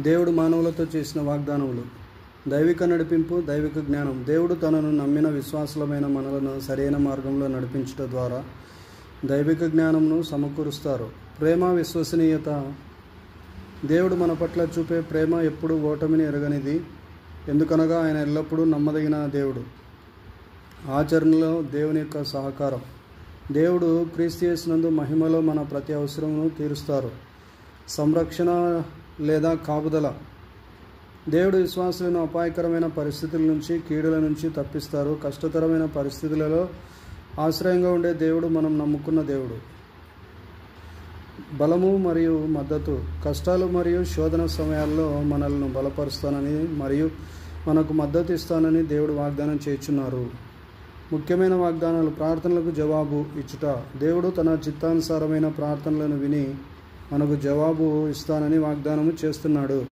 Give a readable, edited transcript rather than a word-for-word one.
దేవుడు మానవులతో చేసిన వాగ్దానములు. దైవిక నడిపింపు, దైవిక జ్ఞానం. దేవుడు తనను నమ్మిన విశ్వాసులమైన మనలను సరైన మార్గంలో నడిపించుట ద్వారా దైవిక జ్ఞానంను సమకూరుస్తారు. ప్రేమ, విశ్వసనీయత. దేవుడు మన పట్ల చూపే ప్రేమ ఎప్పుడూ ఓటమిని ఎరగనిది. ఎందుకనగా ఆయన ఎల్లప్పుడూ నమ్మదగిన దేవుడు. ఆచరణలో దేవుని యొక్క సహకారం. దేవుడు క్రీస్తు యేసునందు మహిమలో మన ప్రతి అవసరమును తీరుస్తారు. సంరక్షణ లేదా కాపుదల. దేవుడు విశ్వాసులను అపాయకరమైన పరిస్థితుల నుంచి, కీడుల నుంచి తప్పిస్తారు. కష్టతరమైన పరిస్థితులలో ఆశ్రయంగా ఉండే దేవుడు మనం నమ్ముకున్న దేవుడు. బలము మరియు మద్దతు. కష్టాలు మరియు శోధన సమయాల్లో మనల్ని బలపరుస్తానని మరియు మనకు మద్దతు ఇస్తానని దేవుడు వాగ్దానం చేయుచున్నారు. ముఖ్యమైన వాగ్దానాలు. ప్రార్థనలకు జవాబు ఇచ్చుట. దేవుడు తన చిత్తానుసారమైన ప్రార్థనలను విని మనకు జవాబు ఇస్తానని వాగ్దానము చేస్తున్నాడు.